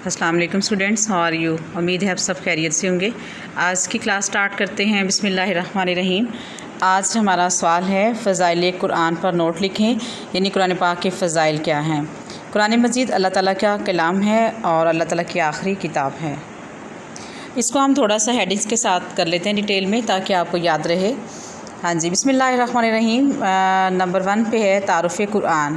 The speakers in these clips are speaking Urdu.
السلام علیکم اسٹوڈنٹس، ہاؤ آر یو؟ امید ہے آپ سب خیریت سے ہوں گے۔ آج کی کلاس سٹارٹ کرتے ہیں۔ بسم اللہ الرحمن الرحیم۔ آج ہمارا سوال ہے فضائل قرآن پر نوٹ لکھیں، یعنی قرآن پاک کے فضائل کیا ہیں۔ قرآن مجید اللہ تعالیٰ کا کلام ہے اور اللہ تعالیٰ کی آخری کتاب ہے۔ اس کو ہم تھوڑا سا ہیڈنگس کے ساتھ کر لیتے ہیں ڈیٹیل میں تاکہ آپ کو یاد رہے۔ ہاں جی، بسم اللہ الرحمن الرحیم۔ نمبر 1 پہ ہے تعارف قرآن،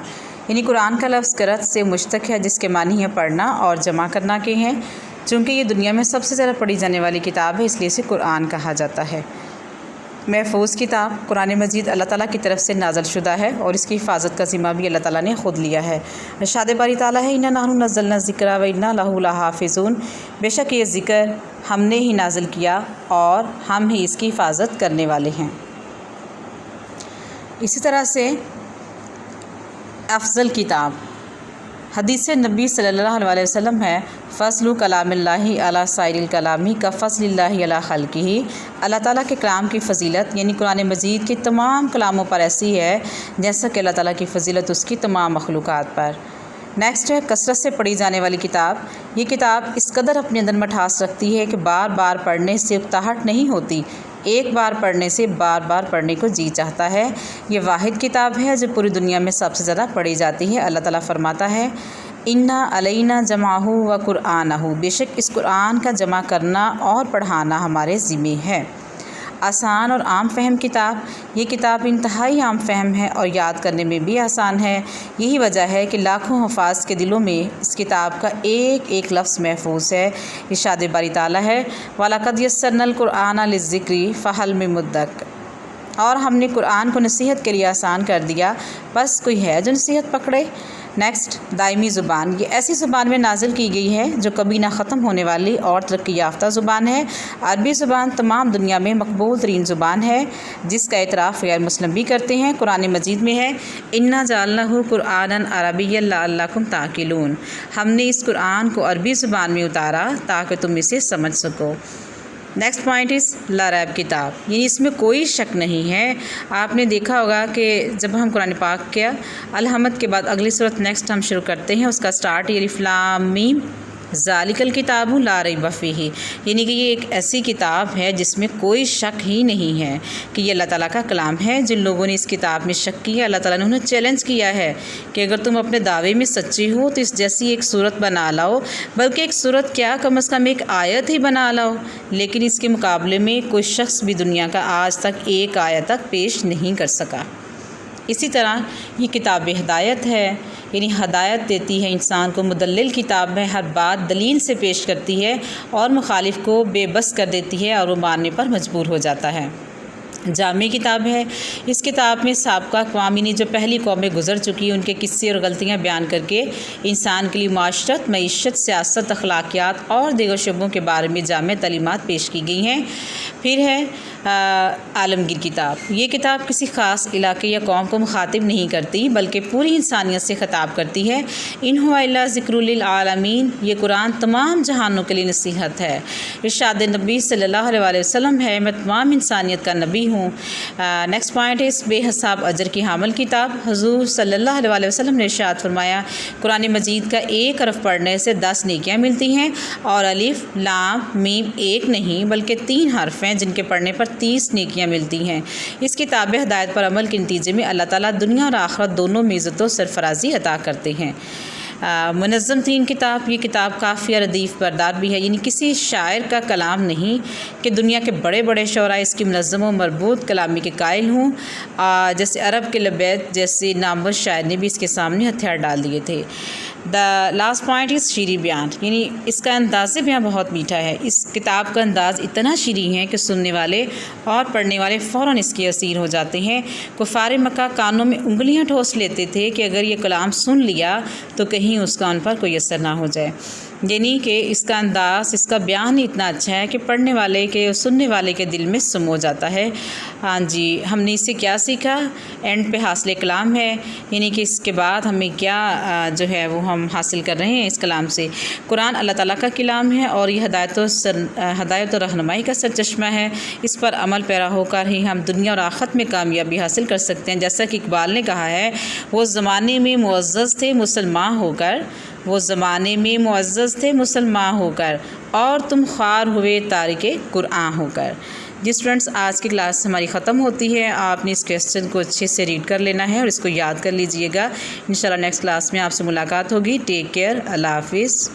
یعنی قرآن کا لفظ قرأت سے مشتق ہے جس کے معنی ہے پڑھنا اور جمع کرنا کے ہیں۔ چونکہ یہ دنیا میں سب سے زیادہ پڑھی جانے والی کتاب ہے، اس لیے اسے قرآن کہا جاتا ہے۔ محفوظ کتاب، قرآن مجید اللہ تعالیٰ کی طرف سے نازل شدہ ہے اور اس کی حفاظت کا ذمہ بھی اللہ تعالیٰ نے خود لیا ہے۔ ارشاد باری تعالیٰ ہے اِنَّا نَحْنُ نَزَّلْنَا الذِّکْرَ وَإِنَّا لَهُ لَحَافِظُونَ، بے شک یہ ذکر ہم نے ہی نازل کیا اور ہم ہی اس کی حفاظت کرنے والے ہیں۔ اسی طرح سے افضل کتاب، حدیث نبی صلی اللہ علیہ وسلم ہے فضل کلام اللہ علی سائر الکلام کا فضل اللہ علی خلقہ۔ اللہ تعالیٰ کے کلام کی فضیلت یعنی قرآن مجید کے تمام کلاموں پر ایسی ہے جیسا کہ اللہ تعالیٰ کی فضیلت اس کی تمام مخلوقات پر۔ نیکسٹ ہے کثرت سے پڑھی جانے والی کتاب۔ یہ کتاب اس قدر اپنے اندر مٹھاس رکھتی ہے کہ بار بار پڑھنے سے اکتاہٹ نہیں ہوتی، ایک بار پڑھنے سے بار بار پڑھنے کو جی چاہتا ہے۔ یہ واحد کتاب ہے جو پوری دنیا میں سب سے زیادہ پڑھی جاتی ہے۔ اللہ تعالیٰ فرماتا ہے اِنَّا عَلَيْنَا جَمْعَهُ وَقُرْآنَهُ، بے شک اس قرآن کا جمع کرنا اور پڑھانا ہمارے ذمہ ہے۔ آسان اور عام فہم کتاب، یہ کتاب انتہائی عام فہم ہے اور یاد کرنے میں بھی آسان ہے۔ یہی وجہ ہے کہ لاکھوں حفاظ کے دلوں میں اس کتاب کا ایک ایک لفظ محفوظ ہے۔ ارشاد باری تعالیٰ ہے وَلَقَدْ يَسَّرْنَا الْقُرْآنَ لِلذِّكْرِ فَهَلْ مِن مُّدَّكِرٍ، اور ہم نے قرآن کو نصیحت کے لیے آسان کر دیا، بس کوئی ہے جو نصیحت پکڑے۔ نیکسٹ دائمی زبان، یہ ایسی زبان میں نازل کی گئی ہے جو کبھی نہ ختم ہونے والی اور ترقی یافتہ زبان ہے۔ عربی زبان تمام دنیا میں مقبول ترین زبان ہے جس کا اعتراف غیر مسلم بھی کرتے ہیں۔ قرآن مجید میں ہے اِنَّا جَعَلْنَاهُ قُرْآنًا عَرَبِيًّا لَعَلَّكُمْ تَعْقِلُونَ، ہم نے اس قرآن کو عربی زبان میں اتارا تاکہ تم اسے سمجھ سکو۔ نیکسٹ پوائنٹ از لا ریب کتاب، یعنی اس میں کوئی شک نہیں ہے۔ آپ نے دیکھا ہوگا کہ جب ہم قرآن پاک کیا الحمد کے بعد اگلی صورت نیکسٹ ہم شروع کرتے ہیں، اس کا سٹارٹ الف لام میم ذالک الکتاب لا ریب فیہ، یعنی کہ یہ ایک ایسی کتاب ہے جس میں کوئی شک ہی نہیں ہے کہ یہ اللہ تعالیٰ کا کلام ہے۔ جن لوگوں نے اس کتاب میں شک کیا، اللہ تعالیٰ نے انہیں چیلنج کیا ہے کہ اگر تم اپنے دعوے میں سچے ہو تو اس جیسی ایک صورت بنا لاؤ، بلکہ ایک صورت کیا کم از کم ایک آیت ہی بنا لاؤ۔ لیکن اس کے مقابلے میں کوئی شخص بھی دنیا کا آج تک ایک آیت تک پیش نہیں کر سکا۔ اسی طرح یہ کتاب ہدایت ہے، یعنی ہدایت دیتی ہے انسان کو۔ مدلل کتاب ہے، ہر بات دلیل سے پیش کرتی ہے اور مخالف کو بے بس کر دیتی ہے اور وہ ماننے پر مجبور ہو جاتا ہے۔ جامع کتاب ہے، اس کتاب میں سابقہ اقوام یعنی جو پہلی قومیں گزر چکی ان کے قصے اور غلطیاں بیان کر کے انسان کے لیے معاشرت، معیشت، سیاست، اخلاقیات اور دیگر شعبوں کے بارے میں جامع تعلیمات پیش کی گئی ہیں۔ پھر ہے عالمگیر کتاب، یہ کتاب کسی خاص علاقے یا قوم کو مخاطب نہیں کرتی بلکہ پوری انسانیت سے خطاب کرتی ہے۔ ان هو الا ذکر للعالمین، یہ قرآن تمام جہانوں کے لیے نصیحت ہے۔ ارشاد نبی صلی اللہ علیہ وسلم ہے میں تمام انسانیت کا نبی ہوں۔ نیکسٹ پوائنٹ ہے بے حساب اجر کی حامل کتاب، حضور صلی اللہ علیہ وسلم نے ارشاد فرمایا قرآن مجید کا ایک حرف پڑھنے سے 10 نیکیاں ملتی ہیں، اور الف لام میم ایک نہیں بلکہ 3 حرف ہیں جن کے پڑھنے پر 30 نیکیاں ملتی ہیں۔ اس کتاب ہدایت پر عمل کے نتیجے میں اللہ تعالیٰ دنیا اور آخرت دونوں میں عزت و سرفرازی عطا کرتے ہیں۔ منظم ترین کتاب، یہ کتاب کافی ردیف بردار بھی ہے، یعنی کسی شاعر کا کلام نہیں کہ دنیا کے بڑے بڑے شعراء اس کی منظم و مربوط کلامی کے قائل ہوں، جیسے عرب کے لبیت جیسے نامور شاعر نے بھی اس کے سامنے ہتھیار ڈال دیے تھے۔ دا لاسٹ پوائنٹ از شیریں بیان، یعنی اس کا انداز بیان بہت میٹھا ہے۔ اس کتاب کا انداز اتنا شیریں ہے کہ سننے والے اور پڑھنے والے فوراً اس کے اسیر ہو جاتے ہیں۔ کفار مکہ کانوں میں انگلیاں ٹھوس لیتے تھے کہ اگر یہ کلام سن لیا تو کہیں اس کا ان پر کوئی اثر نہ ہو جائے، یعنی کہ اس کا انداز، اس کا بیان ہی اتنا اچھا ہے کہ پڑھنے والے کے سننے والے کے دل میں سمو جاتا ہے۔ ہاں جی، ہم نے اس سے کیا سیکھا؟ اینڈ پہ حاصل کلام ہے، یعنی کہ اس کے بعد ہمیں کیا جو ہے وہ ہم حاصل کر رہے ہیں اس کلام سے۔ قرآن اللہ تعالیٰ کا کلام ہے اور یہ ہدایت و رہنمائی کا سرچشمہ ہے۔ اس پر عمل پیرا ہو کر ہی ہم دنیا اور آخرت میں کامیابی حاصل کر سکتے ہیں۔ جیسا کہ اقبال نے کہا ہے وہ زمانے میں معزز تھے مسلمان ہو کر، وہ زمانے میں معزز تھے مسلمان ہو کر، اور تم خوار ہوئے تارک قرآن ہو کر۔ جس فرینڈس آج کی کلاس ہماری ختم ہوتی ہے، آپ نے اس کویسچن کو اچھے سے ریڈ کر لینا ہے اور اس کو یاد کر لیجئے گا۔ انشاءاللہ نیکسٹ کلاس میں آپ سے ملاقات ہوگی۔ ٹیک کیئر، اللہ حافظ۔